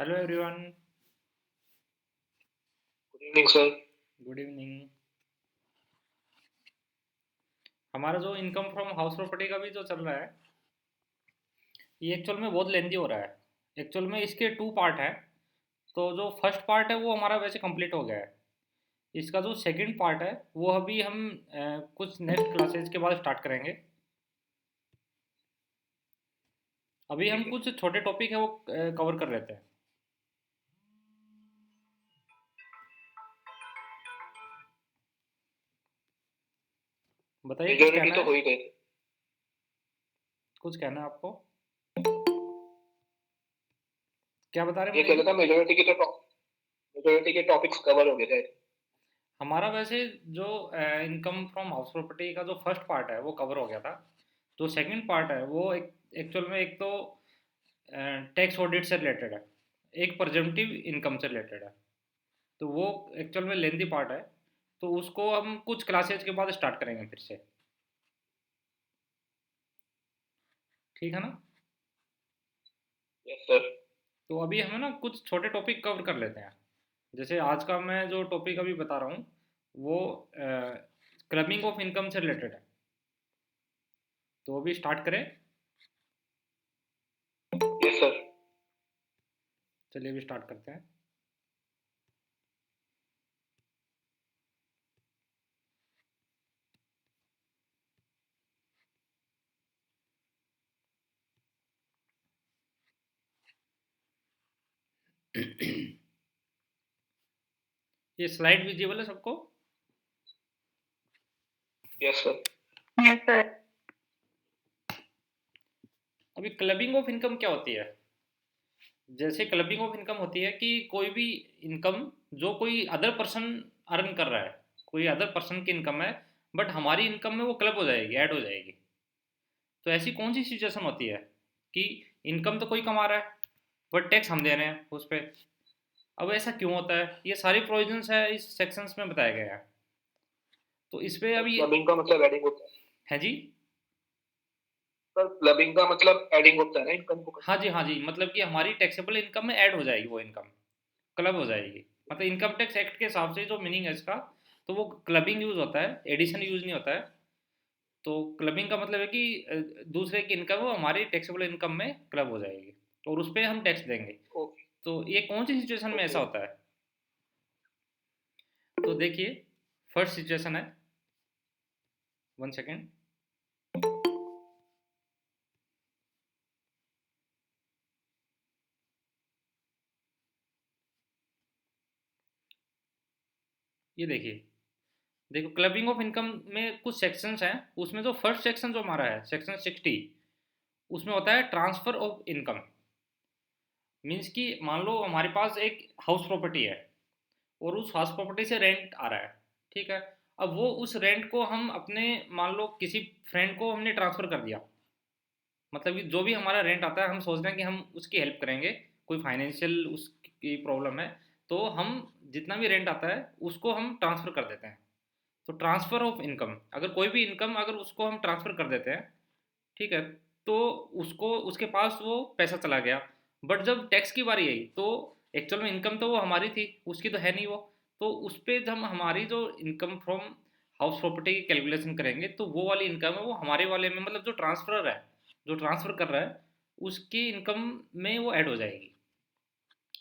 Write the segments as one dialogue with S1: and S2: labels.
S1: Hello everyone.
S2: Good evening sir.
S1: Good evening. हमारा जो income from house property का भी जो चल रहा है, ये एक्चुअल में बहुत लेंदी हो रहा है। एक्चुअल में इसके टू पार्ट है। तो जो फर्स्ट पार्ट है वो हमारा वैसे कंप्लीट हो गया है। इसका जो सेकंड पार्ट है वो अभी हम कुछ नेक्स्ट क्लासेज के बाद स्टार्ट करेंगे। अभी हम
S2: ठीक है।
S1: कुछ छोटे टॉपिक है वो कवर कर लेते हैं। बताइए, कुछ
S2: मेजोरिटी
S1: कहना
S2: तो
S1: है?
S2: हो ही गए थे।
S1: कुछ कहना है आपको? क्या बता रहे हैं,
S2: ये कह
S1: बताइए।
S2: रहा था मेजोरिटी के टॉपिक्स कवर हो गए थे।
S1: हमारा वैसे जो इनकम फ्रॉम हाउस प्रॉपर्टी का जो फर्स्ट पार्ट है वो कवर हो गया था। जो सेकंड पार्ट है वो एक्चुअल में एक तो टैक्स ऑडिट से रिलेटेड है, एक प्रेजेंटिव इनकम से रिलेटेड है। तो वो एक्चुअल में लेंदी पार्ट है। तो उसको हम कुछ क्लासेज के बाद स्टार्ट करेंगे फिर से। ठीक है ना?
S2: Yes sir.
S1: तो अभी हमें ना कुछ छोटे टॉपिक कवर कर लेते हैं। जैसे आज का मैं जो टॉपिक अभी बता रहा हूँ वो क्लबिंग ऑफ इनकम से रिलेटेड है। तो अभी स्टार्ट करें।
S2: Yes sir.
S1: चलिए अभी स्टार्ट करते हैं। ये स्लाइड विजिबल है सबको?
S2: Yes sir.
S1: Yes sir. अभी क्लबिंग ऑफ इनकम क्या होती है? जैसे क्लबिंग ऑफ इनकम होती है कि कोई भी इनकम जो कोई अदर पर्सन अर्न कर रहा है, कोई अदर पर्सन की इनकम है, बट हमारी इनकम में वो क्लब हो जाएगी, ऐड हो जाएगी। तो ऐसी कौन सी सिचुएशन होती है कि इनकम तो कोई कमा रहा है बट टैक्स हम दे रहे हैं उस पर? अब ऐसा क्यों होता है, ये सारी प्रोविजंस है इस सेक्शंस में बताया गया है। तो इस पे
S2: सर
S1: अभी
S2: क्लबिंग का मतलब एडिंग होता है।
S1: है जी।
S2: सर क्लबिंग का मतलब एडिंग होता है ना इनकम को।
S1: हाँ जी, हाँ जी, मतलब कि हमारी टैक्सेबल इनकम में ऐड हो जाएगी वो इनकम, क्लब हो जाएगी। मतलब इनकम टैक्स एक्ट के हिसाब से जो मीनिंग है इसका, तो वो क्लबिंग यूज होता है, एडिशन यूज नहीं होता है। तो क्लबिंग का मतलब है कि दूसरे की इनकम वो हमारी टैक्सेबल इनकम में क्लब हो जाएगी और उस पर हम टैक्स देंगे।
S2: ओके।
S1: तो ये कौन सी सिचुएशन में ऐसा
S2: ओके।
S1: होता है? तो देखिए, फर्स्ट सिचुएशन है, वन सेकेंड। ये देखिए, देखो क्लबिंग ऑफ इनकम में कुछ सेक्शंस हैं। उसमें जो फर्स्ट सेक्शन जो हमारा है सेक्शन 60, उसमें होता है ट्रांसफर ऑफ इनकम। मीन्स कि मान लो हमारे पास एक हाउस प्रॉपर्टी है और उस हाउस प्रॉपर्टी से रेंट आ रहा है। ठीक है। अब वो उस रेंट को हम अपने, मान लो किसी फ्रेंड को हमने ट्रांसफ़र कर दिया। मतलब कि जो भी हमारा रेंट आता है हम सोच रहे हैं कि हम उसकी हेल्प करेंगे, कोई फाइनेंशियल उसकी प्रॉब्लम है, तो हम जितना भी रेंट आता है उसको हम ट्रांसफ़र कर देते हैं। तो ट्रांसफ़र ऑफ इनकम, अगर कोई भी इनकम अगर उसको हम ट्रांसफ़र कर देते हैं, ठीक है, तो उसको उसके पास वो पैसा चला गया। बट जब टैक्स की बारी आई तो एक्चुअल में इनकम तो वो हमारी थी, उसकी तो है नहीं वो। तो उस पर हम हमारी जो इनकम फ्रॉम हाउस प्रॉपर्टी की कैलकुलेशन करेंगे तो वो वाली इनकम है वो हमारे वाले में, मतलब जो ट्रांसफर है, जो ट्रांसफ़र कर रहा है उसकी इनकम में वो ऐड हो जाएगी।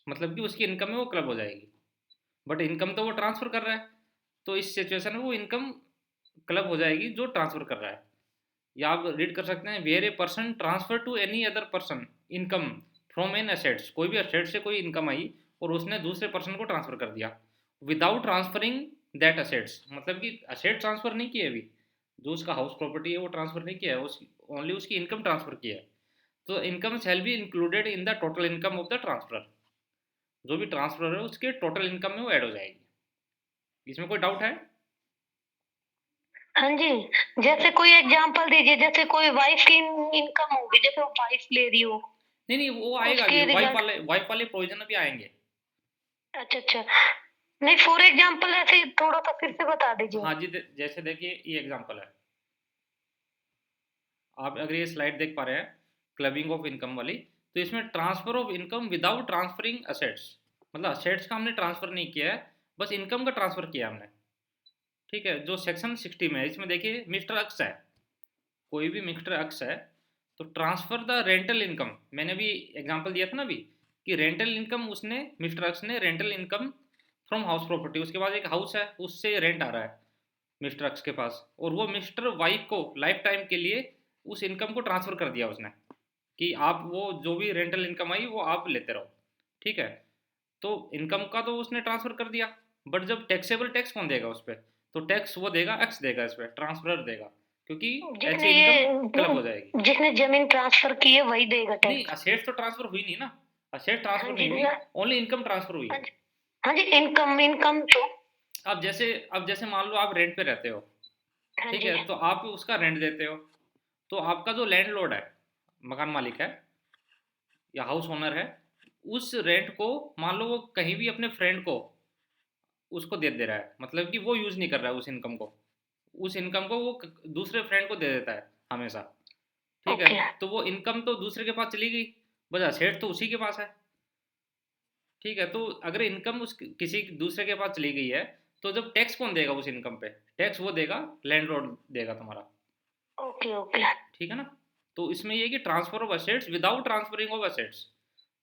S1: मतलब कि उसकी इनकम में वो क्लब हो जाएगी। बट इनकम तो वो ट्रांसफ़र कर रहा है, तो इस सिचुएशन में वो इनकम क्लब हो जाएगी जो ट्रांसफ़र कर रहा है। या आप रीड कर सकते हैं, where a person transfer to any other person income from an assets. कोई भी असेट से कोई इनकम आई और उसने दूसरे पर्सन को ट्रांसफर कर दिया विदाउट ट्रांसफरिंग दैट असेट्स। मतलब कि असेट ट्रांसफर नहीं किया अभी, जो उसका हाउस प्रॉपर्टी है वो ट्रांसफर नहीं किया है, उस ओनली उसकी इनकम ट्रांसफर किया है। तो income shall be included in the total income of the transfer. जो भी ट्रांसफर है उसके टोटल इनकम में वो ऐड हो जाएगी। इसमें कोई डाउट है?
S3: हाँ जी। जैसे कोई एग्जांपल दीजिए, जैसे कोई वाइफ की इनकम होगी, जैसे वो वाइफ ले रही हो।
S1: नहीं नहीं, वो आएगा अभी,
S3: उसके
S1: वाइफ वाले प्रोविजन अभी आएंगे।
S3: अच्छा अच्छा। नहीं, फॉर एग्जांपल ऐसे थोड़ा सा फिर से बता दीजिए।
S1: हाँ जी, जैसे देखिए ये एग्जांपल है। आप अगर ये स्लाइड देख पा रहे हैं क्लबिंग ऑफ इनकम वाली, तो इसमें transfer of income without transferring assets, मतलब असेट्स का हमने ट्रांसफर नहीं किया है, बस इनकम का ट्रांसफर किया हमने। ठीक है, जो सेक्शन 60 में है, इसमें देखिए मिस्टर अक्स है, कोई भी मिस्टर अक्स है, तो ट्रांसफर द रेंटल इनकम, मैंने भी एग्जांपल दिया था ना अभी, कि रेंटल इनकम उसने मिस्टर अक्स ने rental income from house property, उसके बाद एक हाउस है उससे रेंट आ रहा है मिस्टर अक्स के पास, और वो मिस्टर वाई को लाइफ टाइम के लिए उस इनकम को ट्रांसफर कर दिया उसने, कि आप वो जो भी रेंटल इनकम आई वो आप लेते रहो। ठीक है, तो इनकम का तो उसने ट्रांसफर कर दिया, बट जब टैक्सेबल टैक्स कौन देगा उस पर, तो टैक्स वो देगा, एक्स देगा, इस पर ट्रांसफर देगा, क्योंकि ऐसे
S3: जिसने
S1: इनकम क्लब हो
S3: ये
S1: जाएगी।
S3: जिसने जमीन ट्रांसफर की है वही देगा
S1: नहीं,
S3: टैक्स।
S1: असेट्स तो ट्रांसफर हुई नहीं ना, असेट ट्रांसफर
S3: हाँ
S1: नहीं
S3: जी
S1: हुई, ओनली इनकम ट्रांसफर हुई
S3: हाँ
S1: है।
S3: जी हाँ जी, इनकम इनकम तो।
S1: अब जैसे मान लो आप रेंट पे रहते हो,
S3: हाँ
S1: ठीक
S3: जी
S1: है, तो आप उसका रेंट देते हो, तो आपका जो लैंडलॉर्ड है, मकान मालिक है या हाउस ओनर है, उस रेंट को मान लो वो कहीं भी अपने फ्रेंड को उसको दे रहा है, मतलब कि वो यूज़ नहीं कर रहा है उस इनकम को, उस इनकम को वो दूसरे फ्रेंड को दे देता है हमेशा। ठीक है,
S3: ओके
S1: तो वो इनकम तो दूसरे के पास चली गई, बस असेट तो उसी के पास है। ठीक है, तो अगर इनकम उस किसी दूसरे के पास चली गई है, तो जब टैक्स कौन देगा उस इनकम पे, टैक्स वो देगा, लैंडलॉर्ड देगा तुम्हारा।
S3: ओके ओके
S1: ठीक है ना, तो इसमें ये है कि transfer of assets without transferring of assets,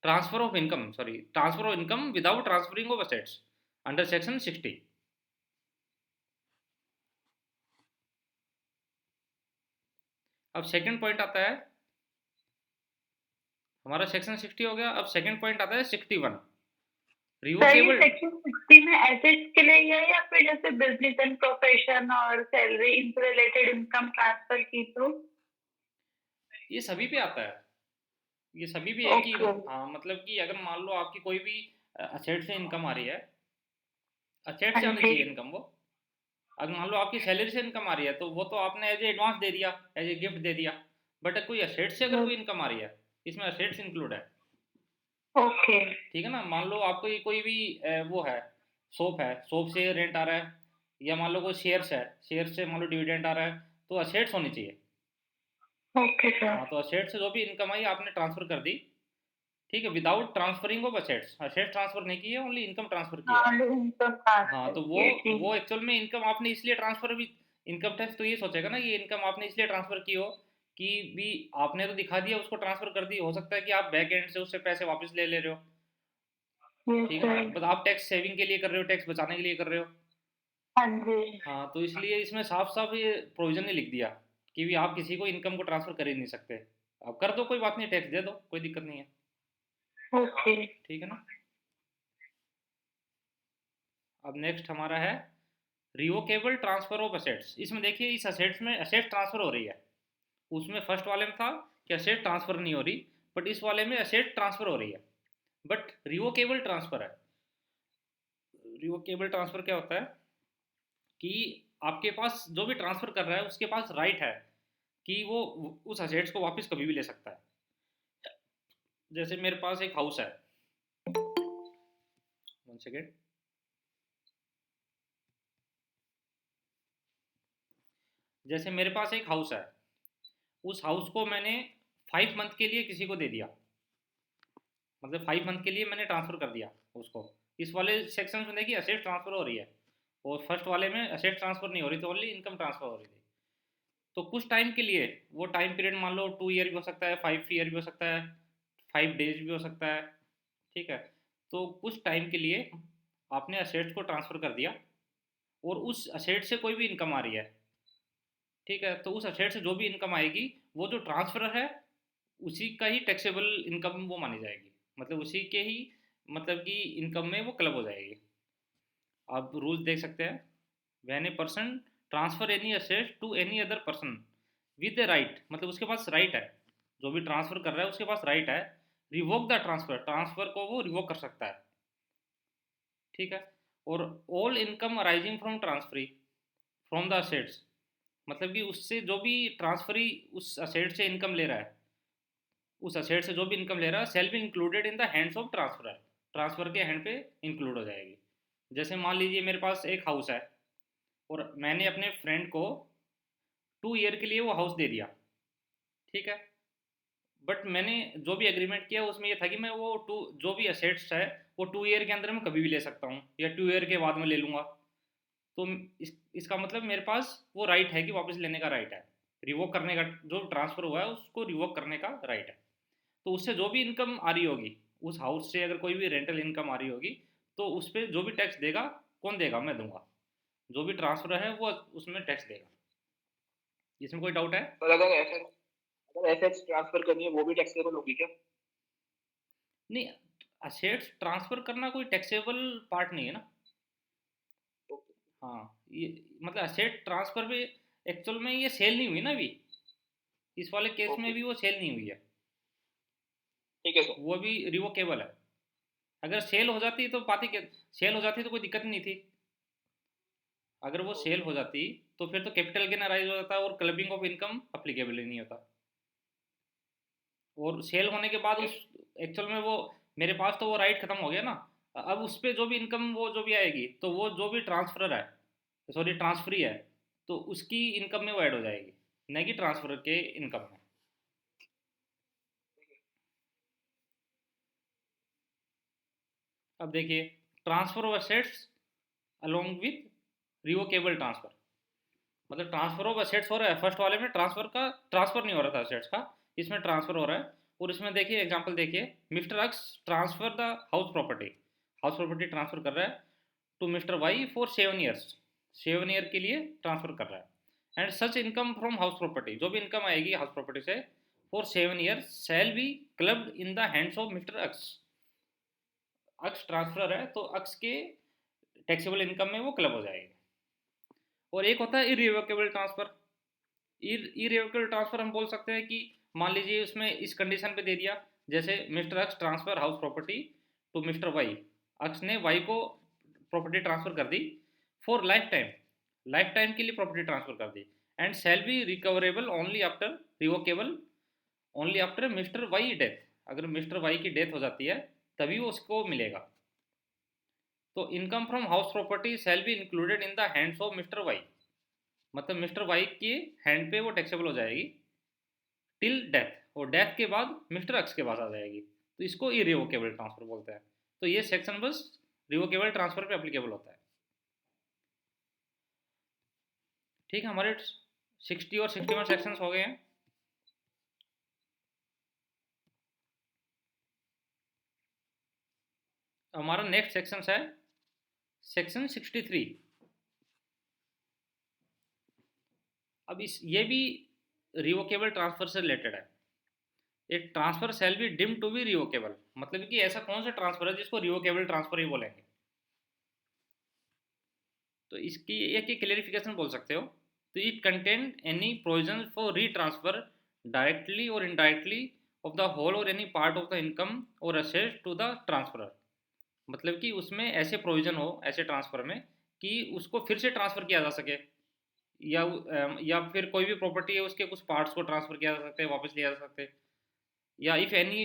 S1: transfer of income, sorry, transfer of income without transferring of assets under section 60। अब सेकंड पॉइंट आता है, हमारा सेक्शन 60 हो गया, अब सेकंड पॉइंट आता है 61,
S4: सर ये
S1: रिवोकेबल।
S4: सेक्शन 60 में एसेट्स के लिए ही है या फिर जैसे बिजनेस एंड प्रोफेशन और सैलरी इनसे रिलेटेड इनकम ट्रांसफर की तो?
S1: ये सभी पे आता है, ये सभी भी है कि
S4: ओके
S1: हाँ, मतलब कि अगर मान लो आपकी कोई भी असेट से इनकम आ रही है, असेट
S4: हाँ
S1: से आनी
S4: जी
S1: चाहिए इनकम वो, अगर मान लो आपकी सैलरी से इनकम आ रही है तो वो तो आपने एज ए एडवांस दे दिया, एज ए गिफ्ट दे दिया, बट कोई असेट से अगर कोई इनकम आ रही है, इसमें असेट्स इंक्लूड है।
S4: ओके
S1: ठीक है ना, मान लो आपको ये कोई भी वो है, शॉप से रेंट आ रहा है, या मान लो कोई शेयर्स है, शेयर से मान लो डिविडेंड आ रहा है, तो असेट्स होनी चाहिए।
S4: ओके सर
S1: हाँ, तो असेट से जो भी इनकम आई आपने ट्रांसफर कर दी। ठीक है, without transferring of assets, asset transfer नहीं किए, ओनली इनकम ट्रांसफर किया है।
S4: हाँ इनकम
S1: हाँ,
S4: ट्रांसफर
S1: तो
S4: की है
S1: वो
S4: ठीक
S1: एक्चुअल में इनकम आपने इसलिए ट्रांसफर भी, इनकम टैक्स तो ये सोचेगा ना, ये इनकम आपने इसलिए ट्रांसफर की हो कि भी आपने तो दिखा दिया, उसको ट्रांसफर कर दी, हो सकता है कि आप बैक एंड से उससे पैसे वापस ले रहे हो।
S4: है
S1: ठीक है ना,
S4: सर
S1: बस आप टैक्स सेविंग के लिए कर रहे हो, टैक्स बचाने के लिए कर रहे हो।
S4: हाँ जी
S1: हाँ, तो इसलिए इसमें साफ साफ ये प्रोविजन नहीं लिख दिया कि भी आप किसी को इनकम को ट्रांसफर कर ही नहीं सकते, आप कर दो कोई बात नहीं, टैक्स दे दो, कोई दिक्कत नहीं है।
S4: ओके
S1: ठीक है ना, अब नेक्स्ट हमारा है रिवोकेबल ट्रांसफर ऑफ असेट्स। इसमें देखिए इस असेट्स में असेट ट्रांसफर हो रही है, उसमें फर्स्ट वाले में था कि असेट ट्रांसफर नहीं हो रही, बट इस वाले में असेट ट्रांसफर हो रही है, बट रिवोकेबल ट्रांसफर है। रिवोकेबल ट्रांसफर क्या होता है कि आपके पास जो भी ट्रांसफर कर रहा है उसके पास राइट है कि वो उस असेट्स को वापस कभी भी ले सकता है। जैसे मेरे पास एक हाउस है, वन सेकेंड, जैसे मेरे पास एक हाउस है, उस हाउस को मैंने 5 मंथ के लिए किसी को दे दिया, मतलब 5 मंथ के लिए मैंने ट्रांसफर कर दिया उसको। इस वाले सेक्शन में देखिए असेट ट्रांसफर हो रही है, और फर्स्ट वाले में असेट ट्रांसफर नहीं हो रही, तो ओनली इनकम ट्रांसफर हो रही थी। तो कुछ टाइम के लिए, वो टाइम पीरियड मान लो 2 ईयर भी हो सकता है, 5 ईयर भी हो सकता है, 5 डेज भी हो सकता है। ठीक है, तो कुछ टाइम के लिए आपने असेट्स को ट्रांसफर कर दिया, और उस असेट से कोई भी इनकम आ रही है, ठीक है, तो उस असेट से जो भी इनकम आएगी, वो जो ट्रांसफर है उसी का ही टैक्सेबल इनकम वो मानी जाएगी, मतलब उसी के ही, मतलब कि इनकम में वो क्लब हो जाएगी। आप रूल्स देख सकते हैं, when a person transfer any asset to any other person with a right, मतलब उसके पास राइट है, जो भी ट्रांसफर कर रहा है उसके पास राइट है, रिवोक द ट्रांसफर, ट्रांसफर को वो रिवोक कर सकता है। ठीक है, और all income arising from transferee from the assets, मतलब कि उससे जो भी ट्रांसफरी उस असेट से इनकम ले रहा है, उस असेट से जो भी इनकम ले रहा है, shall be included in the hands of transfer, transfer के हैंड पे इंक्लूड हो जाएगी। जैसे मान लीजिए मेरे पास एक हाउस है, और मैंने अपने फ्रेंड को 2 ईयर के लिए वो हाउस दे दिया। ठीक है, बट मैंने जो भी एग्रीमेंट किया उसमें ये था कि मैं वो जो भी असेट्स है वो 2 ईयर के अंदर मैं कभी भी ले सकता हूँ या 2 ईयर के बाद में ले लूँगा। तो इसका मतलब मेरे पास वो राइट है कि वापस लेने का राइट है, रिवोक करने का, जो ट्रांसफ़र हुआ है उसको रिवोक करने का राइट है। तो उससे जो भी इनकम आ रही होगी, उस हाउस से अगर कोई भी रेंटल इनकम आ रही होगी, तो उस पर जो भी टैक्स देगा, कौन देगा? मैं दूंगा। जो भी ट्रांसफ़र है वो उसमें टैक्स देगा। इसमें कोई डाउट है?
S2: पर अगर एसेट्स ट्रांसफर करनी है वो भी टैक्सेबल होगी क्या?
S1: नहीं, असेट्स ट्रांसफ़र करना कोई टैक्सेबल पार्ट नहीं है ना। हाँ, ये मतलब असेट ट्रांसफ़र भी एक्चुअल में ये सेल नहीं हुई ना अभी, इस वाले केस में
S2: ओके,
S1: भी वो सेल नहीं हुई है,
S2: ठीक है सर।
S1: वो भी रिवोकेबल है। अगर सेल हो जाती तो बात ही क्या, सेल हो जाती तो कोई दिक्कत नहीं थी। अगर वो सेल हो जाती तो फिर तो कैपिटल गेन अराइज हो जाता और क्लबिंग ऑफ इनकम अप्लीकेबल ही नहीं होता। और सेल होने के बाद
S2: ओके,
S1: उस एक्चुअल में वो मेरे पास तो वो राइट खत्म हो गया ना। अब उस पर जो भी इनकम वो जो भी आएगी तो वो जो भी ट्रांसफर है, सॉरी ट्रांसफरी है, तो उसकी इनकम में वो ऐड हो जाएगी, न कि ट्रांसफर के इनकम में। अब देखिए, transfer of assets along with revocable transfer, मतलब ट्रांसफर ऑफ एसेट्स हो रहा है फर्स्ट वाले में, ट्रांसफर नहीं हो रहा था एसेट्स का, इसमें ट्रांसफर हो रहा है। और इसमें देखिए एग्जांपल देखिए, mister X transfer the house property transfer कर रहा है to mister Y for 7 years, 7 year के लिए ट्रांसफर कर रहा है। And such income from house property, जो भी इनकम आएगी हाउस प्रॉपर्टी से for 7 years shall be clubbed in the hands of mister X. X transfer है तो अक्स के टैक्सेबल इनकम में वो क्लब हो जाएगी। और एक होता है इरिवोकेबल ट्रांसफर। इरिवोकेबल ट्रांसफर हम बोल सकते हैं कि मान लीजिए उसमें इस कंडीशन पे दे दिया, जैसे mister X transfer house property to mister Y, X ने वाई को प्रॉपर्टी ट्रांसफर कर दी फॉर लाइफ टाइम के लिए प्रॉपर्टी ट्रांसफर कर दी, and shall be recoverable only after revocable only after mister Y death. अगर मिस्टर वाई की डेथ हो जाती है तभी वो उसको मिलेगा। तो income from house property shall be included in the hands of mister Y, मतलब मिस्टर वाई के हैंड पे वो टैक्सेबल हो जाएगी टिल डेथ, और डेथ के बाद मिस्टर एक्स के पास आ जाएगी, तो इसको इरिवोकेबल ट्रांसफर बोलते हैं। तो ये सेक्शन बस रिवोकेबल ट्रांसफर पे एप्लीकेबल होता है। ठीक है, हमारे 60 और 61 सेक्शंस हो गए हैं। हमारा नेक्स्ट सेक्शन है सेक्शन 63। अब इस ये भी रिवोकेबल ट्रांसफर से रिलेटेड है। एक transfer shall be deemed to be revocable, मतलब कि ऐसा कौन सा ट्रांसफर है जिसको रिवोकेबल ट्रांसफर ही बोलेंगे। तो इसकी एक क्लेरिफिकेशन बोल सकते हो। तो it contain any provision for री ट्रांसफर डायरेक्टली और इनडायरेक्टली ऑफ द होल और any part of the income और असेट टू द ट्रांसफरर, मतलब कि उसमें ऐसे प्रोविजन हो ऐसे ट्रांसफर में कि उसको फिर से ट्रांसफर किया जा सके, या फिर कोई भी प्रॉपर्टी है उसके कुछ पार्ट्स को ट्रांसफर किया जा सकते हैं, वापस लिया जा सकते हैं, या if any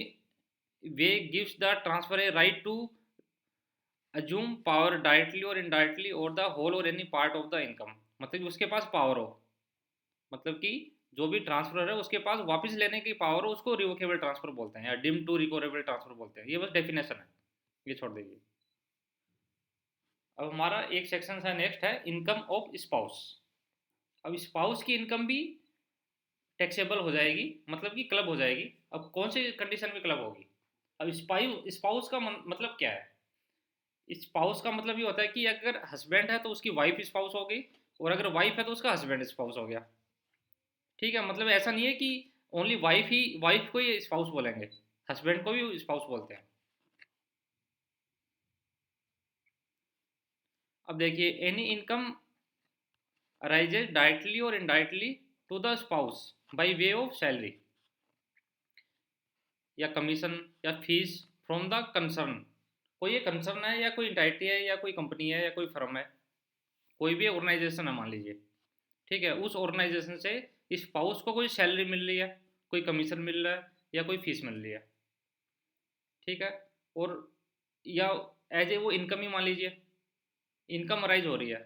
S1: way gives the transfer a right to assume power directly और इनडायरेक्टली और द होल और any part of the income, मतलब कि उसके पास पावर हो, मतलब कि जो भी ट्रांसफर है उसके पास वापस लेने की पावर हो, उसको रिवोकेबल ट्रांसफर बोलते हैं या डिम टू रिकवरेबल ट्रांसफर बोलते हैं। ये बस डेफिनेशन है, ये छोड़ दीजिए। अब हमारा एक सेक्शन है नेक्स्ट है इनकम ऑफ स्पाउस। अब स्पाउस की इनकम भी टैक्सेबल हो जाएगी, मतलब कि क्लब हो जाएगी। अब कौन से कंडीशन में क्लब होगी? अब स्पाउस का मतलब क्या है? स्पाउस का मतलब ये होता है कि अगर हस्बैंड है तो उसकी वाइफ स्पाउस हो गई, और अगर वाइफ है तो उसका हस्बैंड स्पाउस हो गया। ठीक है, मतलब ऐसा नहीं है कि ओनली वाइफ को ही स्पाउस बोलेंगे, हस्बैंड को भी स्पाउस बोलते हैं। अब देखिए, एनी इनकम अराइजेज डायरेक्टली और indirectly to the spouse by way of salary या कमीशन या फीस फ्रॉम द कंसर्न। कोई एक कंसर्न है या कोई इंटाइटी है या कोई कंपनी है या कोई फर्म है, कोई भी ऑर्गेनाइजेशन है मान लीजिए, ठीक है, उस ऑर्गेनाइजेशन से स्पाउस को कोई सैलरी मिल रही है, कोई कमीशन मिल रहा है या कोई फीस मिल रही है, ठीक है। और या एज ए वो इनकम ही मान लीजिए, इनकम अराइज हो रही है,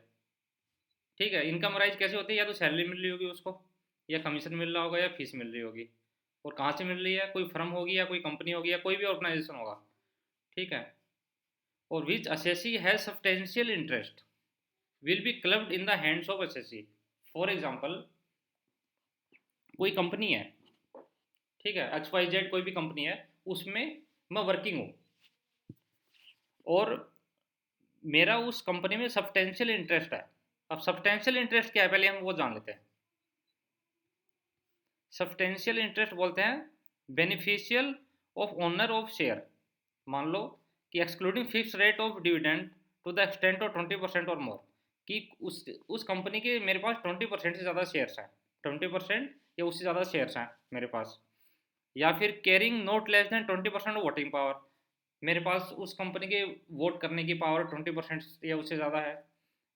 S1: ठीक है। इनकम अराइज कैसे होती है? या तो सैलरी मिल रही होगी उसको, या कमीशन मिल रहा होगा, या फीस मिल रही होगी। और कहाँ से मिल रही है, कोई फर्म होगी या कोई कंपनी होगी या कोई भी ऑर्गेनाइजेशन होगा, ठीक है। और which assessee has substantial interest will be clubbed in the hands of assessee. For example, कोई कंपनी है, ठीक है, XYZ कोई भी कंपनी है, उसमें मैं वर्किंग हूँ और मेरा उस कंपनी में सब्सटेंशियल इंटरेस्ट है। अब सब्सटेंशियल इंटरेस्ट क्या है, पहले हम वो जान लेते हैं। सब्सटेंशियल इंटरेस्ट बोलते हैं beneficial of owner of share. मान लो कि excluding fix rate of dividend to the extent of 20% और मोर, कि उस कंपनी के मेरे पास 20% से ज़्यादा शेयर्स हैं, 20% या उससे ज़्यादा शेयर्स हैं मेरे पास। या फिर carrying not less than 20% of voting power, मेरे पास उस कंपनी के वोट करने की पावर 20% या उससे ज़्यादा है।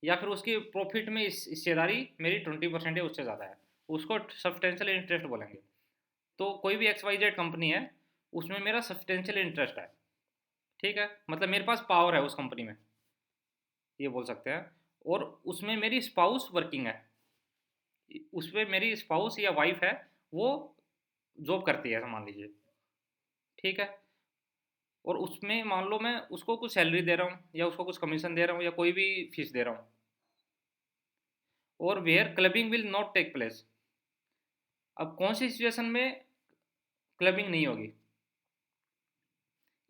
S1: या फिर उसकी प्रॉफिट में हिस्सेदारी मेरी 20% या उससे ज़्यादा है, उसको सब्सटेंशियल इंटरेस्ट बोलेंगे। तो कोई भी XYZ कंपनी है, उसमें मेरा सब्सटेंशियल इंटरेस्ट है, ठीक है, मतलब मेरे पास पावर है उस कंपनी में, ये बोल सकते हैं। और उसमें मेरी स्पाउस वर्किंग है, उसमें मेरी स्पाउस या वाइफ है, वो जॉब करती है मान लीजिए, ठीक है। और उसमें मान लो मैं उसको कुछ सैलरी दे रहा हूँ या उसको कुछ कमीशन दे रहा हूँ या कोई भी फीस दे रहा हूँ, और where clubbing will not take place. अब कौन सी सिचुएशन में क्लबिंग नहीं होगी?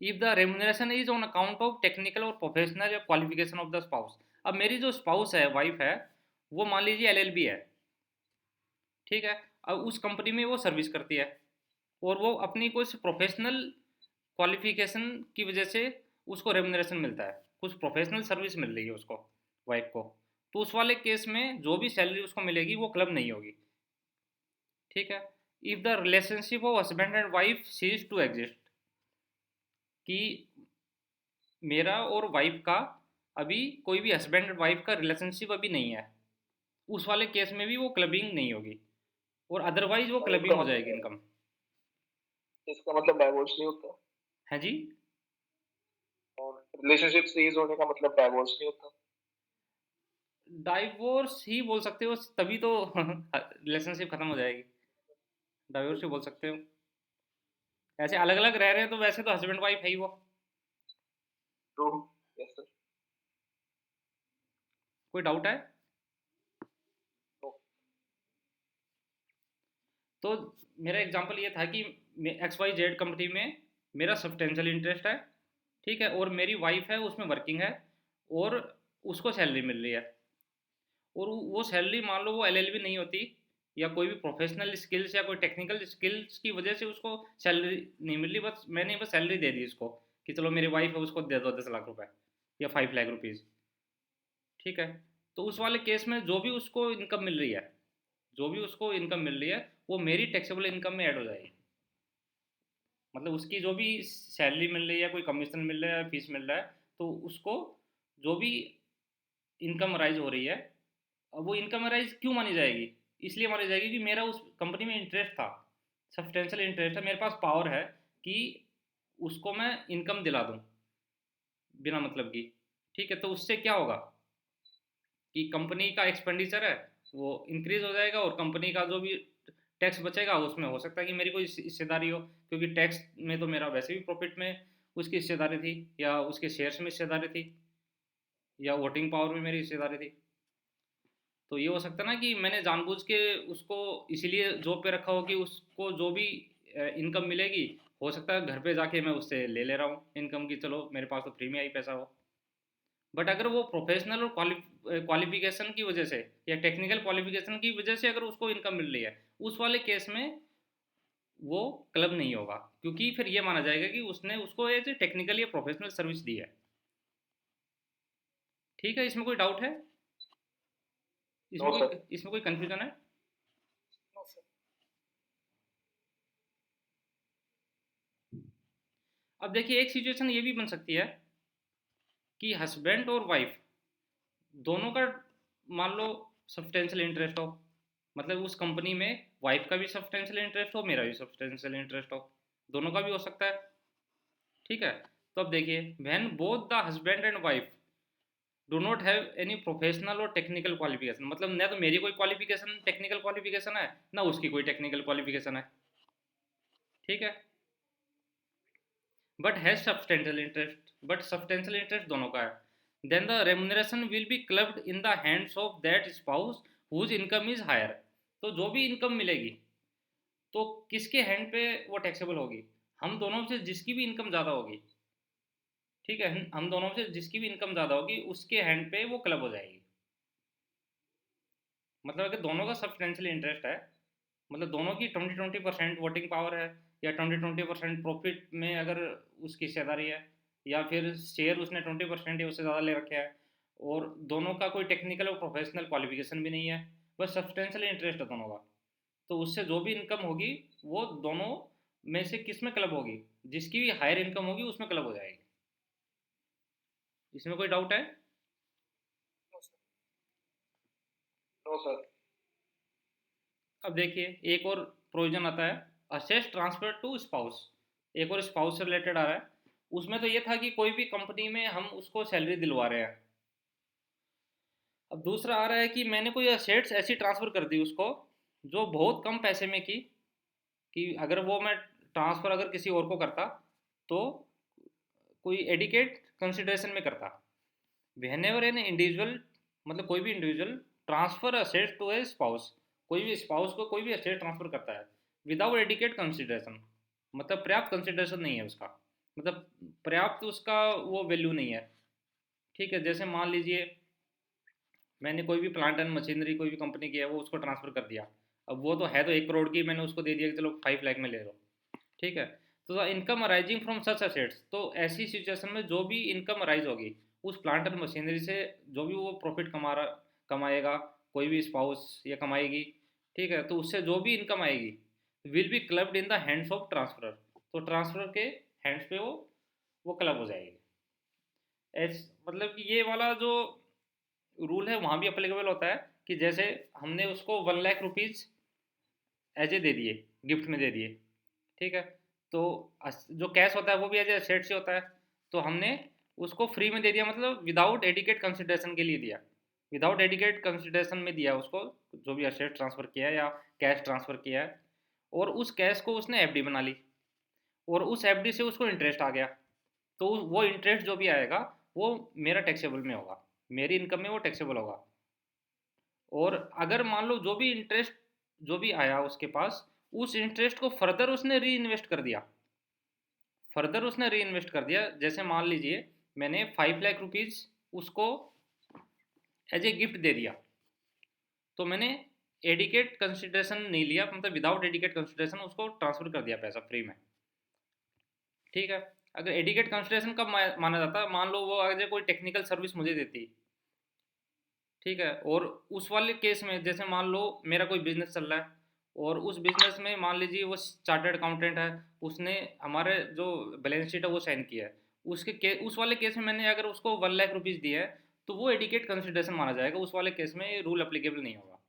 S1: If the remuneration is on account of technical और प्रोफेशनल या क्वालिफिकेशन ऑफ द स्पाउस। अब मेरी जो स्पाउस है, वाइफ है, वो मान लीजिए LLB है, ठीक है। अब उस कंपनी में वो सर्विस करती है और वो अपनी कुछ प्रोफेशनल क्वालिफिकेशन की वजह से उसको रेमुनरेशन मिलता है, कुछ प्रोफेशनल सर्विस मिल रही है उसको, वाइफ को। तो उस वाले केस में जो भी सैलरी उसको मिलेगी वो क्लब नहीं होगी, ठीक है। If the relationship of husband and wife cease to exist, कि मेरा और वाइफ का अभी कोई भी हस्बैंड एंड वाइफ का रिलेशनशिप अभी नहीं है, उस वाले केस में भी वो क्लबिंग नहीं होगी, और अदरवाइज वो क्लबिंग हो जाएगी इनकम।
S2: इसका मतलब डाइवोर्स नहीं होता
S1: है जी,
S2: और रिलेशनशिप सीज होने का मतलब डाइवोर्स नहीं होता।
S1: डाइवोर्स ही बोल सकते हो, तभी तो रिलेशनशिप खत्म हो जाएगी, डाइवोर्स ही बोल सकते हो। ऐसे अलग अलग रह रहे हैं तो वैसे तो हस्बैंड वाइफ है ही वो।
S2: True, yes sir.
S1: कोई डाउट है? तो मेरा एग्जांपल ये था कि XYZ कंपनी में मेरा सब्सटेंशियल इंटरेस्ट है, ठीक है, और मेरी वाइफ है उसमें वर्किंग है और उसको सैलरी मिल रही है। और वो सैलरी मान लो वो LLB नहीं होती या कोई भी प्रोफेशनल स्किल्स या कोई टेक्निकल स्किल्स की वजह से उसको सैलरी नहीं मिल रही, बस मैंने बस सैलरी दे दी उसको कि चलो मेरी वाइफ है उसको दे दो 10 लाख रुपए या 5 लाख रुपीज़, ठीक है। तो उस वाले केस में जो भी उसको इनकम मिल रही है, जो भी उसको इनकम मिल रही है वो मेरी टैक्सेबल इनकम में ऐड हो जाएगी। मतलब उसकी जो भी सैलरी मिल रही है, कोई कमीशन मिल रहा है, फीस मिल रहा है, तो उसको जो भी इनकम राइज हो रही है, अब वो इनकम राइज क्यों मानी जाएगी? इसलिए मानी जाएगी कि मेरा उस कंपनी में इंटरेस्ट था, सब्सटेंशियल इंटरेस्ट है, मेरे पास पावर है कि उसको मैं इनकम दिला दूँ बिना मतलब की, ठीक है। तो उससे क्या होगा कि कंपनी का एक्सपेंडिचर है वो इंक्रीज हो जाएगा और कंपनी का जो भी टैक्स बचेगा उसमें हो सकता है कि मेरी कोई हिस्सेदारी हो, क्योंकि टैक्स में तो मेरा वैसे भी प्रॉफिट में उसकी हिस्सेदारी थी या उसके शेयर्स में हिस्सेदारी थी या वोटिंग पावर में मेरी हिस्सेदारी थी। तो ये हो सकता है ना कि मैंने जानबूझ के उसको इसीलिए जॉब पे रखा हो कि उसको जो भी इनकम मिलेगी, हो सकता है घर पे जाके मैं उससे ले ले रहा हूँ इनकम की, चलो मेरे पास तो फ्री में आई पैसा हो। बट अगर वो प्रोफेशनल और क्वालिफिकेशन की वजह से या टेक्निकल क्वालिफिकेशन की वजह से अगर उसको इनकम मिल रही है, उस वाले केस में वो क्लब नहीं होगा, क्योंकि फिर ये माना जाएगा कि उसने उसको एज ए टेक्निकल या प्रोफेशनल सर्विस दी है, ठीक है। इसमें कोई डाउट है?
S2: No sir.
S1: इसमें कोई कंफ्यूजन है?
S2: No sir.
S1: अब देखिए एक सिचुएशन ये भी बन सकती है कि हस्बैंड और वाइफ दोनों का मान लो सब्सटेंशियल इंटरेस्ट हो, मतलब उस कंपनी में वाइफ का भी सब्सटेंशियल इंटरेस्ट हो, मेरा भी सब्सटेंशियल इंटरेस्ट हो, दोनों का भी हो सकता है, ठीक है। तो अब देखिए when both the husband and wife do not have any professional और टेक्निकल क्वालिफिकेशन, मतलब न तो मेरी कोई क्वालिफिकेशन टेक्निकल क्वालिफिकेशन है, ना उसकी कोई टेक्निकल क्वालिफिकेशन है, ठीक है, but has substantial interest, but substantial interest दोनों का है। Then the remuneration will be clubbed in the hands of that spouse whose income is higher. तो जो भी इनकम मिलेगी तो किसके हैंड पे वो टैक्सेबल होगी? हम दोनों से जिसकी भी इनकम ज़्यादा होगी, ठीक है, हम दोनों से जिसकी भी इनकम ज़्यादा होगी उसके हैंड पे वो क्लब हो जाएगी। मतलब अगर दोनों का सब्सटेंशियल इंटरेस्ट है, मतलब दोनों की 20-20% वोटिंग पावर है, या 20-20% प्रॉफिट में अगर उसकी हिस्सेदारी है, या फिर शेयर उसने 20% या उससे ज़्यादा ले रखे हैं, और दोनों का कोई टेक्निकल और प्रोफेशनल क्वालिफिकेशन भी नहीं है, बस सब्सटेंशियल इंटरेस्ट है दोनों का, तो उससे जो भी इनकम होगी वो दोनों में से किस में क्लब होगी? जिसकी भी हायर इनकम होगी उसमें क्लब हो जाएगी। इसमें कोई डाउट है?
S2: No sir.
S1: अब देखिए एक और प्रोविजन आता है, असेट्स ट्रांसफर टू स्पाउस। एक और स्पाउस से रिलेटेड आ रहा है। उसमें तो ये था कि कोई भी कंपनी में हम उसको सैलरी दिलवा रहे हैं। अब दूसरा आ रहा है कि मैंने कोई असेट्स ऐसी ट्रांसफ़र कर दी उसको जो बहुत कम पैसे में की, कि अगर वो मैं ट्रांसफ़र अगर किसी और को करता तो कोई एडिकेट कंसिडरेशन में करता। व्हेनेवर एन इंडिविजुअल, मतलब कोई भी individual transfer asset to a spouse, कोई भी स्पाउस को कोई भी असेट ट्रांसफर करता है विदाउट एडिकेट कंसिडरेशन, मतलब पर्याप्त कंसिडरेशन नहीं है उसका, मतलब पर्याप्त उसका वो वैल्यू नहीं है। ठीक है, जैसे मान लीजिए मैंने कोई भी प्लांट एंड मशीनरी कोई भी कंपनी की है वो उसको ट्रांसफर कर दिया। अब वो तो है तो 1 करोड़ की, मैंने उसको दे दिया कि चलो 5 लाख में ले लो। ठीक है, तो the income arising from such assets, तो ऐसी सिचुएशन में जो भी इनकम अराइज होगी उस प्लांट एंड मशीनरी से, जो भी वो प्रॉफिट कमाएगा कोई भी स्पाउस या कमाएगी, ठीक है, तो उससे जो भी इनकम आएगी will be clubbed in the hands of transfer, तो ट्रांसफर के हैंड्स पे वो क्लब हो जाएगी। मतलब कि ये वाला जो रूल है वहाँ भी अप्लीकेबल होता है, कि जैसे हमने उसको 1 लाख रुपीज़ एज ए दे दिए, गिफ्ट में दे दिए, ठीक है, तो जो कैश होता है वो भी एज ए एसेट से होता है, तो हमने उसको फ्री में दे दिया, मतलब विदाउट एडिकेट कंसिडरेशन के लिए दिया, विदाउट एडिकेट कंसिडरेशन में दिया उसको, जो भी एसेट ट्रांसफ़र किया है या कैश ट्रांसफ़र किया है, और उस कैश को उसने एफडी बना ली, और उस एफडी से उसको इंटरेस्ट आ गया, तो वो इंटरेस्ट जो भी आएगा वो मेरा टैक्सेबल में होगा, मेरी इनकम में वो टैक्सेबल होगा। और अगर मान लो जो भी इंटरेस्ट जो भी आया उसके पास, उस इंटरेस्ट को फर्दर उसने री इन्वेस्ट कर दिया, फर्दर उसने री इन्वेस्ट कर दिया, जैसे मान लीजिए मैंने 5 लाख रुपीज़ उसको एज ए गिफ्ट दे दिया, तो मैंने एडिकेट कंसिडरेशन नहीं लिया, मतलब विदाउट एडिकेट कंसिडरेशन उसको ट्रांसफ़र कर दिया पैसा फ्री में। ठीक है, अगर एडिकेट कंसिडरेशन कब माना जाता है? मान लो वो अगर कोई टेक्निकल सर्विस मुझे देती, ठीक है, और उस वाले केस में जैसे मान लो मेरा कोई बिजनेस चल रहा है, और उस बिजनेस में मान लीजिए वो चार्टर्ड अकाउंटेंट है, उसने हमारे जो बैलेंस शीट है वो साइन किया है, उस वाले केस में मैंने अगर उसको 1 लाख रुपीज़ दिया है तो वो एडिकेट कंसिडरेशन माना जाएगा, उस वाले केस में रूल अप्लीकेबल नहीं होगा।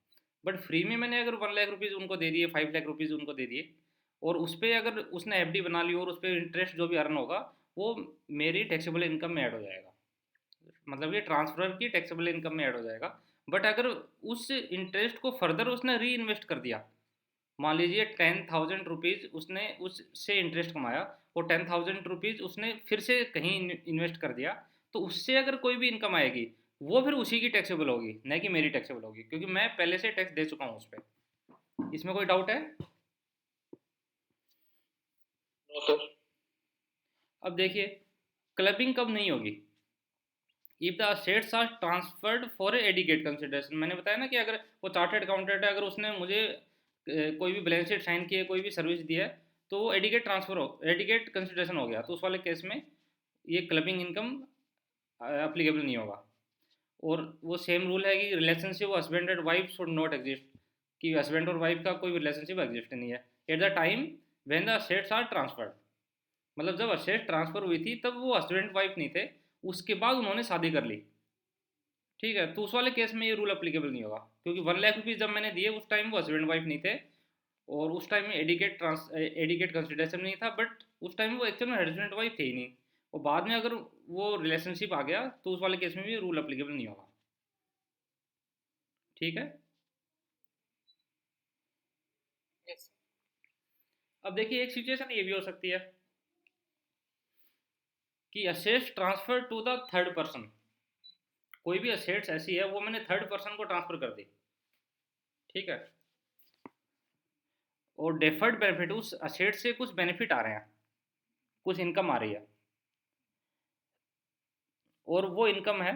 S1: बट फ्री में मैंने अगर 1 लाख रुपीज़ उनको दे दिए, 5 लाख रुपीज़ उनको दे दिए, और उस पर अगर उसने एफडी बना ली और उस पर इंटरेस्ट जो भी अर्न होगा वो मेरी टैक्सेबल इनकम में ऐड हो जाएगा, मतलब ये ट्रांसफर की टैक्सेबल इनकम में ऐड हो जाएगा। बट अगर उस इंटरेस्ट को फर्दर उसने री इन्वेस्ट कर दिया, मान लीजिए 10,000 रुपीज़ उसने उससे इंटरेस्ट कमाया, और 10,000 रुपीज़ उसने फिर से कहीं इन्वेस्ट कर दिया, तो उससे अगर कोई भी इनकम आएगी वो फिर उसी की टैक्सेबल होगी, न कि मेरी टैक्सेबल होगी, क्योंकि मैं पहले से टैक्स दे चुका हूँ उस पर। इसमें कोई डाउट है?
S2: No sir.
S1: अब देखिए क्लबिंग कब नहीं होगी? If the assets are transferred for adequate consideration, मैंने बताया ना कि अगर वो चार्टर्ड अकाउंटेंट है, अगर उसने मुझे कोई भी बैलेंस शीट साइन की है, कोई भी सर्विस दी है, तो वो एडिकेट कंसिडरेशन हो गया, तो उस वाले केस में ये क्लबिंग इनकम अप्लीकेबल नहीं होगा। और वो सेम रूल है कि relationship husband and wife should not exist, कि हस्बैंड और वाइफ का कोई रिलेशनशिप एग्जिस्ट नहीं है at the time when the assets are transferred, मतलब जब असेट ट्रांसफर हुई थी तब वो हस्बैंड वाइफ नहीं थे, उसके बाद उन्होंने शादी कर ली। ठीक है, तो उस वाले केस में ये रूल अप्लीकेबल नहीं होगा, क्योंकि 1 लाख रुपीज़ जब मैंने दिए उस टाइम वो हस्बैंड वाइफ नहीं थे, और उस टाइम में एडिकेट कंसिडरेशन नहीं था, बट उस टाइम वो एक्चुअल में हस्बैंड वाइफ थे ही नहीं, और बाद में अगर वो रिलेशनशिप आ गया तो उस वाले केस में भी रूल अप्लीकेबल नहीं होगा। ठीक है,
S2: यस।
S1: अब देखिए एक सिचुएशन ये भी हो सकती है कि assets transfer to the third person, कोई भी असेट्स ऐसी है वो मैंने थर्ड पर्सन को ट्रांसफर कर दी, ठीक है, और डेफर्ड बेनिफिट, उस असेट से कुछ बेनिफिट आ रहे हैं, कुछ इनकम आ रही है, और वो इनकम है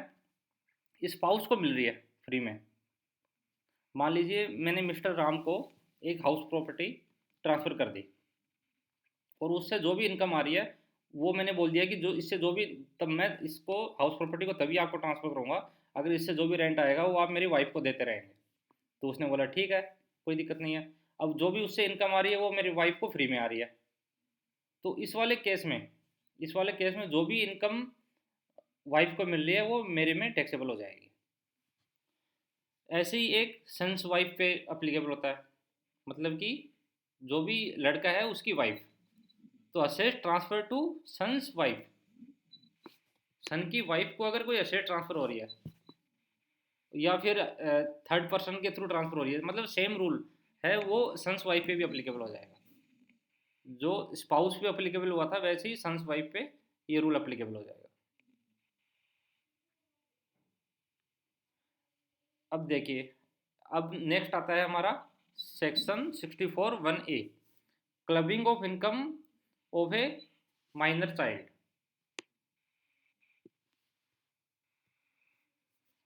S1: स्पाउस को मिल रही है फ्री में। मान लीजिए मैंने मिस्टर राम को एक हाउस प्रॉपर्टी ट्रांसफ़र कर दी, और उससे जो भी इनकम आ रही है वो मैंने बोल दिया कि जो इससे जो भी, तब मैं इसको हाउस प्रॉपर्टी को तभी आपको ट्रांसफ़र करूँगा अगर इससे जो भी रेंट आएगा वो आप मेरी वाइफ को देते रहेंगे। तो उसने बोला ठीक है, कोई दिक्कत नहीं है। अब जो भी उससे इनकम आ रही है वो मेरी वाइफ को फ्री में आ रही है, तो इस वाले केस में जो भी इनकम वाइफ को मिल रही है वो मेरे में टैक्सेबल हो जाएगी। ऐसे ही एक सन्स वाइफ पे अप्लीकेबल होता है, मतलब कि जो भी लड़का है उसकी वाइफ, तो asset transfer to sons wife, son की वाइफ को अगर कोई असेट ट्रांसफ़र हो रही है या फिर थर्ड पर्सन के थ्रू ट्रांसफ़र हो रही है, मतलब सेम रूल है वो सन्स वाइफ पे भी अप्लीकेबल हो जाएगा। जो स्पाउस पे अप्लीकेबल हुआ था वैसे ही सन्स वाइफ पे ये रूल अप्लीकेबल हो जाएगा। अब देखिए, अब नेक्स्ट आता है हमारा section 64(1)(a), clubbing of income of A minor child.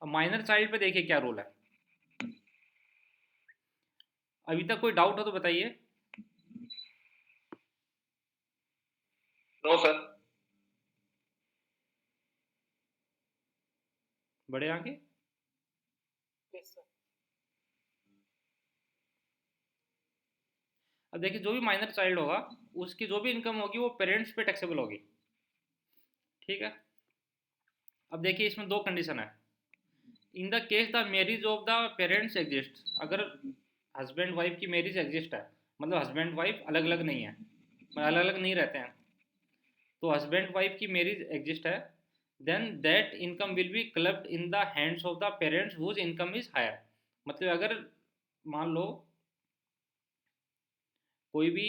S1: अब माइनर चाइल्ड पे देखिए क्या रूल है। अभी तक कोई डाउट हो तो बताइए।
S2: No sir.
S1: बड़े आगे। अब देखिए जो भी माइनर चाइल्ड होगा उसकी जो भी इनकम होगी वो पेरेंट्स पे टैक्सेबल होगी, ठीक है। अब देखिए इसमें दो कंडीशन है। In the case the marriage of the parents exist, अगर हस्बैंड वाइफ की मैरिज एग्जिस्ट है, मतलब हस्बैंड वाइफ अलग अलग नहीं है, अलग अलग नहीं रहते हैं, तो हस्बैंड वाइफ की मैरिज एग्जिस्ट है, then that income will be clubbed in the hands of the parents whose income is higher. मतलब अगर मान लो कोई भी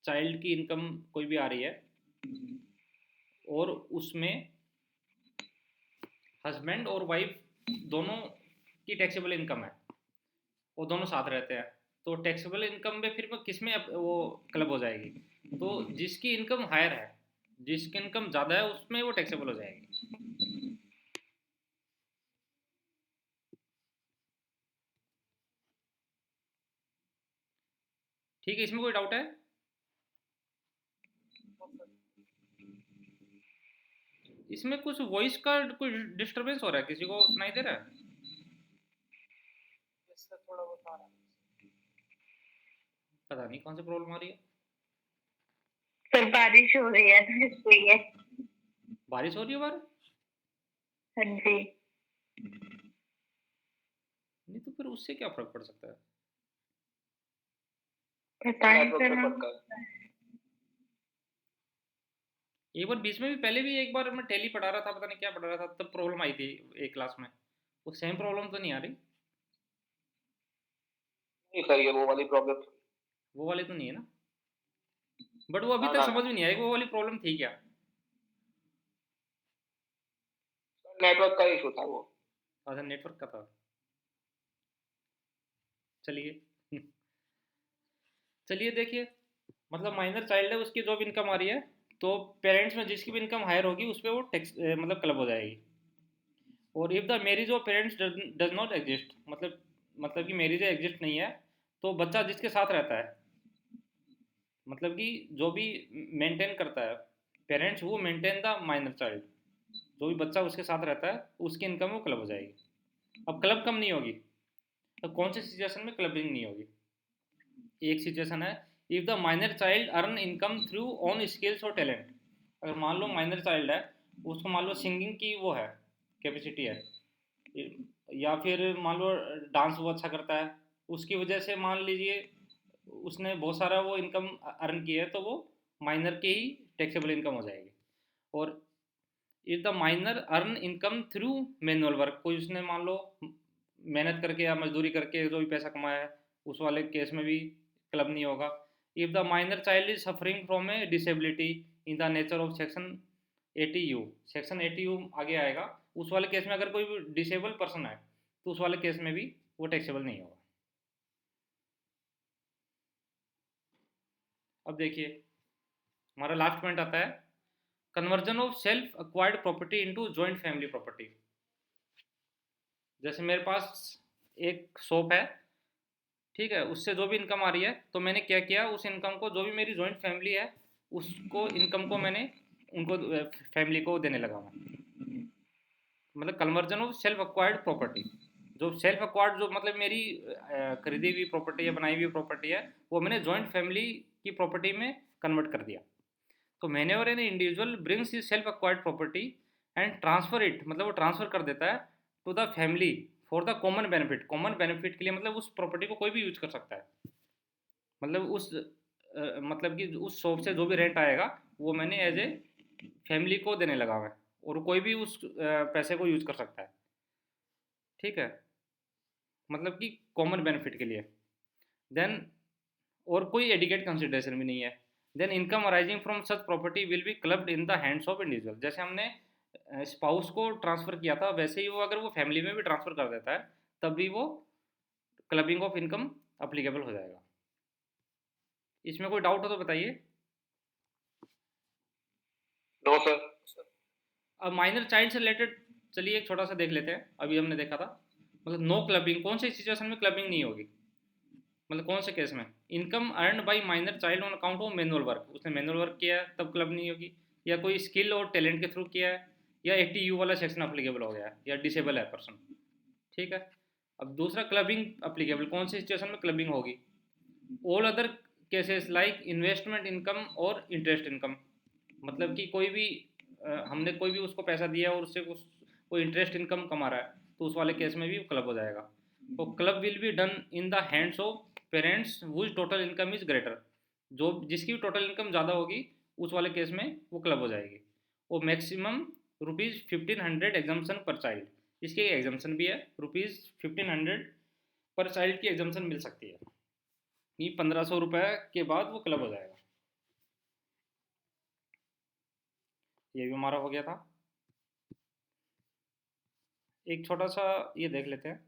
S1: चाइल्ड की इनकम कोई भी आ रही है और उसमें हस्बैंड और वाइफ दोनों की टैक्सेबल इनकम है, वो दोनों साथ रहते हैं, तो टैक्सेबल इनकम में फिर वो किस में वो क्लब हो जाएगी, तो जिसकी इनकम हायर है, जिसकी इनकम ज़्यादा है उसमें वो टैक्सेबल हो जाएगी। ठीक है, इसमें कोई डाउट है? इसमें कुछ वॉइस का कुछ डिस्टरबेंस हो रहा है, किसी को सुनाई दे रहा है?
S2: थोड़ा बहुत आ रहा है।
S1: पता नहीं कौन सी प्रॉब्लम आ रही है।
S4: सर बारिश हो रही है ना इसलिए।
S1: बारिश हो रही है बाहर?
S4: हाँ जी।
S1: नहीं तो फिर उससे क्या फर्क पड़ सकता है?
S4: पता नहीं
S2: नेटवर्क
S4: सर।
S2: पे पक्का है।
S1: एक बार बीच में भी, पहले भी एक बार मैं टेली पढ़ा रहा था, पता नहीं क्या पढ़ा रहा था, तब प्रॉब्लम आई थी एक क्लास में। वो सेम प्रॉब्लम तो नहीं आ रही?
S2: नहीं सर, ये वो वाली प्रॉब्लम।
S1: वो वाली तो नहीं है ना? बट वो अभी
S2: ना,
S1: तक
S2: ना,
S1: समझ में नहीं आई कि वो वाली प्रॉब्लम थी क्या।
S2: नेटवर्क का इशू था वो।
S1: अच्छा, नेटवर्क का था। चलिए चलिए देखिए, मतलब माइनर चाइल्ड है, उसकी जो भी इनकम आ रही है, तो पेरेंट्स में जिसकी भी इनकम हायर होगी उस पर वो टैक्स मतलब क्लब हो जाएगी। और if the marriage of parents does not exist, मतलब कि मैरिज एग्जिस्ट नहीं है, तो बच्चा जिसके साथ रहता है, मतलब कि जो भी मेंटेन करता है पेरेंट्स, वो मेंटेन द माइनर चाइल्ड, जो भी बच्चा उसके साथ रहता है उसकी इनकम वो क्लब हो जाएगी। अब क्लब कम नहीं होगी, तो कौन सी सिचुएशन में क्लबिंग नहीं होगी? एक सिचुएशन है if the minor child earn income through on skills और टैलेंट। अगर मान लो माइनर चाइल्ड है, उसको मान लो सिंगिंग की वो है, कैपेसिटी है, या फिर मान लो डांस वो अच्छा करता है, उसकी वजह से मान लीजिए उसने बहुत सारा वो इनकम अर्न की है, तो वो माइनर की ही टैक्सेबल इनकम हो जाएगी। और if the minor earn income through manual work, कोई उसने मान लो मेहनत करके या मजदूरी करके जो भी पैसा कमाया है, उस वाले केस में भी क्लब नहीं होगा। If the minor child is suffering from A disability in the nature of section 80U, section 80U आगे आएगा, उस वाले केस में अगर कोई भी डिसेबल पर्सन है तो उस वाले केस में भी वो टैक्सेबल नहीं होगा। अब देखिए हमारा लास्ट पॉइंट आता है conversion of self acquired property into joint family property. जैसे मेरे पास एक शॉप है, ठीक है, उससे जो भी इनकम आ रही है तो मैंने क्या किया, उस इनकम को जो भी मेरी जॉइंट फैमिली है उसको इनकम को मैंने उनको फैमिली को देने लगा मैं। मतलब conversion of self acquired property, जो सेल्फ अक्वायर्ड जो मतलब मेरी खरीदी हुई प्रॉपर्टी है, बनाई हुई प्रॉपर्टी है, वो मैंने जॉइंट फैमिली की प्रॉपर्टी में कन्वर्ट कर दिया। तो मैंने और an individual brings his self acquired property and transfer it, मतलब वो ट्रांसफर कर देता है to the family for the common benefit. Common benefit के लिए मतलब उस प्रॉपर्टी को कोई भी यूज कर सकता है, मतलब उस मतलब कि उस शॉप से जो भी रेंट आएगा वो मैंने एज ए फैमिली को देने लगा मैं, और कोई भी उस पैसे को यूज कर सकता है, ठीक है, मतलब कि कॉमन बेनिफिट के लिए। देन और कोई एडिकेट कंसिडरेशन भी नहीं है। Then income arising from such property will be clubbed in the hands of individual. जैसे हमने स्पाउस को ट्रांसफर किया था वैसे ही वो अगर वो फैमिली में भी ट्रांसफर कर देता है तब भी वो क्लबिंग ऑफ इनकम अप्लीकेबल हो जाएगा। इसमें कोई डाउट हो तो बताइए।
S2: No sir.
S1: अब माइनर चाइल्ड से रिलेटेड चलिए एक छोटा सा देख लेते हैं। अभी हमने देखा था मतलब नो क्लबिंग, कौन सी सिचुएशन में क्लबिंग नहीं होगी, मतलब कौन से केस में। Income earn by minor child on account of manual work, उसने मैनुअल वर्क किया है तब क्लब नहीं होगी, या कोई स्किल और टैलेंट के थ्रू किया है, या 80U वाला सेक्शन अप्लीकेबल हो गया है, या डिसेबल है पर्सन, ठीक है। अब दूसरा क्लबिंग अप्लीकेबल कौन सी सिचुएशन में क्लबिंग होगी, all other cases like investment income और इंटरेस्ट इनकम, मतलब कि कोई भी हमने कोई भी उसको पैसा दिया और उससे कोई इंटरेस्ट इनकम कमा रहा है तो उस वाले केस में भी क्लब हो जाएगा। तो club will be done in the hands of parents whose total income is greater, जो जिसकी भी टोटल इनकम ज़्यादा होगी उस वाले केस में वो क्लब हो जाएगी। और मैक्सिमम ₹1500 एग्जाम्पन पर चाइल्ड, इसकी एग्जाम्पन भी है, ₹1500 पर चाइल्ड की एग्जाम्पन मिल सकती है, ये ₹1500 के बाद वो क्लब हो जाएगा। ये भी हमारा हो गया था। एक छोटा सा ये देख लेते हैं।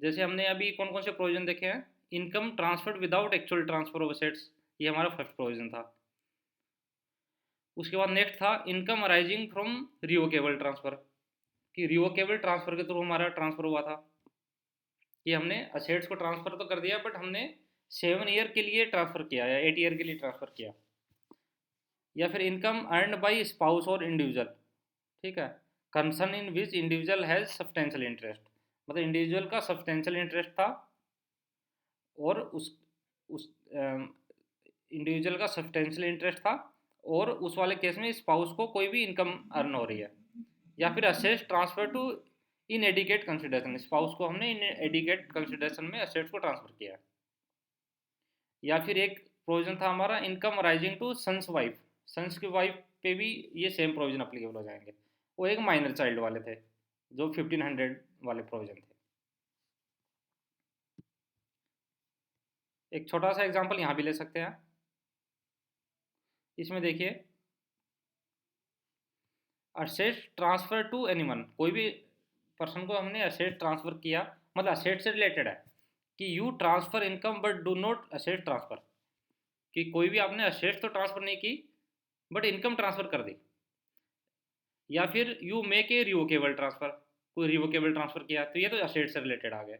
S1: जैसे हमने अभी कौन कौन से प्रोविजन देखे हैं, income transferred without actual transfer of assets, ये हमारा फर्स्ट प्रोविजन था। उसके बाद नेक्स्ट था income arising from revocable transfer, कि रिवोकेबल ट्रांसफर के थ्रू हमारा ट्रांसफर हुआ था कि हमने असेट्स को ट्रांसफर तो कर दिया बट हमने 7 ईयर के लिए ट्रांसफर किया या 8 ईयर के लिए ट्रांसफर किया। या फिर इनकम अर्नड बाय स्पाउस और इंडिविजुअल, ठीक है, concern in which individual has substantial interest, मतलब इंडिविजुअल का सब्सटेंशियल इंटरेस्ट था और उस इंडिविजुअल का सब्सटेंशियल इंटरेस्ट था और उस वाले केस में स्पाउस को कोई भी इनकम अर्न हो रही है। या फिर assets transfer to inadequate consideration, spouse को हमने इन एडिकेट कंसिडरेशन में असेट्स को ट्रांसफर किया। या फिर एक प्रोविजन था हमारा income arising to sons wife, sons की वाइफ पे भी ये सेम प्रोविजन अप्लीकेबल हो जाएंगे। वो एक माइनर चाइल्ड वाले थे जो 1500 वाले प्रोविजन थे। एक छोटा सा एग्जांपल यहाँ भी ले सकते हैं। इसमें देखिए असेट ट्रांसफर टू एनीवन, कोई भी पर्सन को हमने असेट ट्रांसफर किया, मतलब असेट से रिलेटेड है कि you transfer income but do not asset transfer, कि कोई भी आपने असेट तो ट्रांसफर नहीं की बट इनकम ट्रांसफर कर दी। या फिर you make a revocable transfer, कोई रिवोकेबल ट्रांसफर किया, तो ये तो असेट से रिलेटेड आ गया।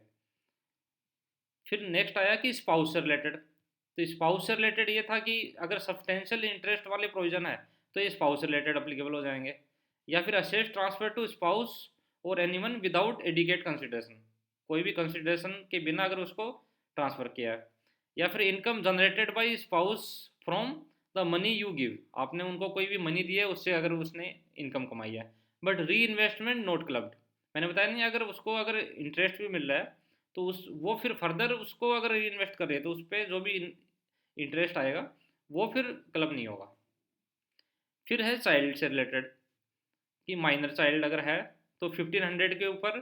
S1: फिर नेक्स्ट आया कि स्पाउस से रिलेटेड, तो स्पाउस से रिलेटेड ये था कि अगर सब्सटेंशियल इंटरेस्ट वाले प्रोविजन है तो ये स्पाउस से रिलेटेड अप्लीकेबल हो जाएंगे। या फिर असेट ट्रांसफर टू स्पाउस और एनीवन विदाउट एडिकेट कंसिडरेशन, कोई भी कंसिडरेशन के बिना अगर उसको ट्रांसफर किया है। या फिर income generated by spouse from the money you give, आपने उनको कोई भी मनी दी है उससे अगर उसने इनकम कमाई है बट री इन्वेस्टमेंट नोट क्लब्ड, मैंने बताया नहीं, अगर उसको अगर इंटरेस्ट भी मिल रहा है तो उस वो फिर फर्दर उसको अगर री इन्वेस्ट कर रही है तो उस पर जो भी इंटरेस्ट आएगा वो फिर क्लब नहीं होगा। फिर है चाइल्ड से रिलेटेड कि माइनर चाइल्ड अगर है तो 1500 के ऊपर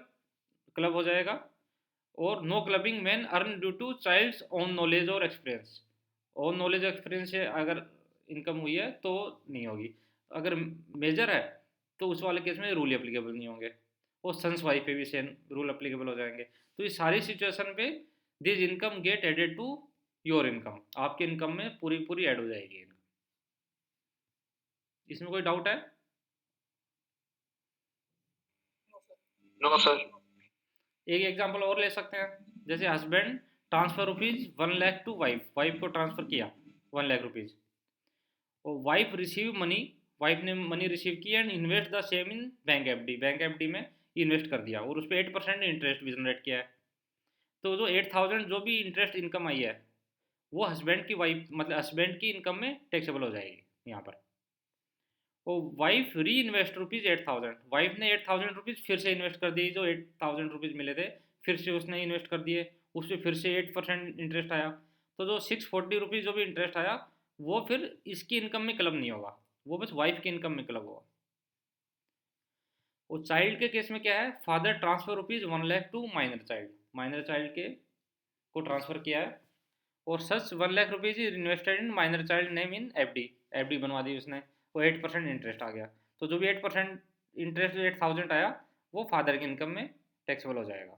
S1: क्लब हो जाएगा। और नो clubbing man earn due to child's own knowledge और एक्सपीरियंस। ओन नॉलेज एक्सपीरियंस से अगर इनकम हुई है तो नहीं होगी। अगर मेजर है तो उस वाले केस में रूल एप्लीकेबल नहीं होंगे। और सन्स वाइफ पे भी सेम रूल एप्लीकेबल हो जाएंगे। तो ये सारी सिचुएशन पे this income get added to your income, आपके इनकम में पूरी पूरी ऐड हो जाएगी इनकम। इसमें कोई डाउट है?
S2: No sir.
S1: एक एग्जांपल और ले सकते हैं, जैसे husband transfer rupees 1 lakh to wife, wife को ट्रांसफर किया 1 लाख रुपीज, और वाइफ रिसीव मनी, वाइफ ने मनी रिसीव की and invest the same in bank FD, bank FD में इन्वेस्ट कर दिया और उस पर 8% इंटरेस्ट भी जनरेट किया है। तो जो 8000 जो भी इंटरेस्ट इनकम आई है वो हस्बैंड की वाइफ मतलब हस्बैंड की इनकम में टैक्सेबल हो जाएगी यहाँ पर। और वाइफ री इन्वेस्ट रुपीज़ 8000, वाइफ ने 8000 रुपीज़ फिर से इन्वेस्ट कर दिए, जो 8000 रुपीज़ मिले थे फिर से उसने इन्वेस्ट कर दिए, उस पर फिर से 8% इंटरेस्ट आया। तो जो 640 रुपीज़ जो भी इंटरेस्ट आया वो फिर इसकी इनकम में क्लब नहीं होगा, वो बस वाइफ की इनकम में क्लब होगा। और चाइल्ड के केस में क्या है, father transfer rupees 1 lakh to minor child, minor child के को ट्रांसफ़र किया है और such 1 lakh rupees is invested in minor child name in FD, FD बनवा दी उसने, वो 8% इंटरेस्ट आ गया। तो जो भी 8% इंटरेस्ट 8000 आया वो फादर की इनकम में टैक्सेबल हो जाएगा।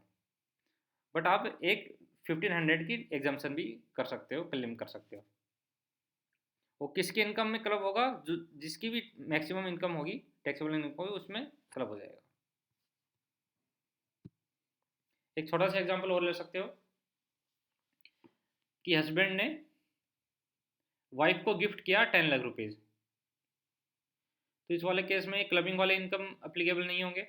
S1: बट आप एक 1500 की एग्जाम्पशन भी कर सकते हो, क्लेम कर सकते हो। वो किसकी इनकम में क्लब होगा, जो जिसकी भी मैक्सिमम इनकम होगी टैक्सेबल इनकम होगी उसमें क्लब हो जाएगा। एक छोटा सा एग्जाम्पल और ले सकते हो कि हस्बैंड ने वाइफ को गिफ्ट किया 10 लाख रुपीज़, तो इस वाले केस में क्लबिंग वाले इनकम अप्लीकेबल नहीं होंगे।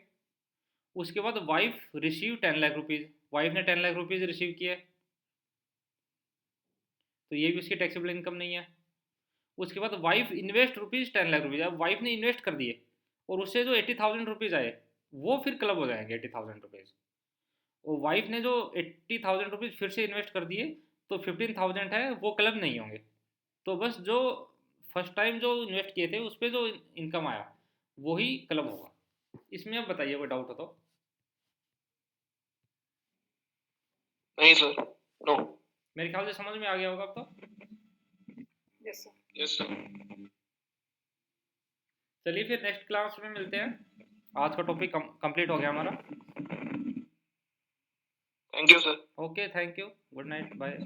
S1: उसके बाद wife receive 10 lakh rupees, wife ने 10 लाख रुपीज़ रिसीव किए तो ये भी उसकी टैक्सेबल इनकम नहीं है। उसके बाद wife invest rupees 10 lakh rupees, अब वाइफ ने इन्वेस्ट कर दिए और उससे जो 80,000 रुपीज़ आए वो फिर क्लब हो जाएंगे 80,000 रुपीज़। और वाइफ ने जो 80,000 रुपीज़ फिर से इन्वेस्ट कर दिए तो 15,000 है वो क्लब नहीं होंगे। तो बस जो फर्स्ट टाइम जो इन्वेस्ट किए थे उस पर जो इनकम आया वही क्लब होगा। इसमें अब बताइए कोई डाउट हो तो?
S2: नहीं सर, नो।
S1: मेरे ख्याल से समझ में आ गया होगा अब तो।
S4: Yes sir.
S2: Yes sir.
S1: चलिए फिर नेक्स्ट क्लास में मिलते हैं। आज का टॉपिक कंप्लीट हो गया हमारा।
S2: Thank you sir.
S1: Okay, thank you, good night, bye.